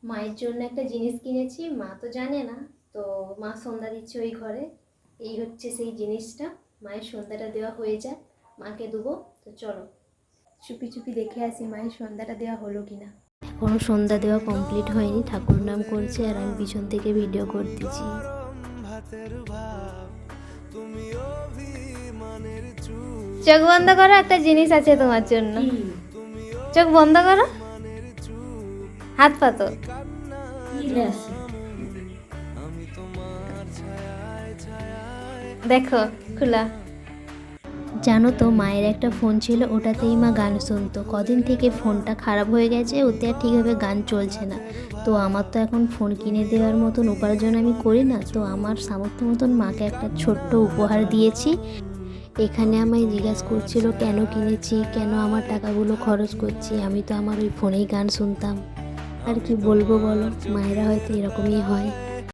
মায়ের জন্য একটা জিনিস কিনেছি, মা তো জানে না। তো মা সন্ধ্যা দিচ্ছে ওই ঘরে। এই হচ্ছে সেই জিনিসটা। মায়ের সন্ধ্যাটা দেওয়া হয়ে যায়, মাকে দেবো। তো চলো চুপি চুপি দেখে আসি মায়ের সন্ধ্যাটা দেওয়া হলো কিনা। এখনো সন্ধ্যা দেওয়া কমপ্লিট হয়নি, ঠাকুর নাম করছে আর আমি পিছন থেকে ভিডিও করতেছি। চোখ বন্ধ করো, একটা জিনিস আছে তোমার জন্য। চোখ বন্ধ করো, হাত পাতো। দেখো খোলা। জানো তো, মায়ের একটা ফোন ছিল, ওটাতেই মা গান শুনতো। কদিন থেকে ফোনটা খারাপ হয়ে গেছে, ওতে আর ঠিকভাবে গান চলছে না। তো আমার তো এখন ফোন কিনে দেওয়ার মতন উপার্জন আমি করি না। তো আমার সামর্থ্য মতন মাকে একটা ছোট্ট উপহার দিয়েছি। এখানে আমায় জিজ্ঞাসা করছিল কেন কিনেছি, কেন আমার টাকাগুলো খরচ করছি। আমি তো আমার ওই ফোনেই গান শুনতাম। আর কি বলবো বলো, মায়েরা হয়তো এরকমই হয়।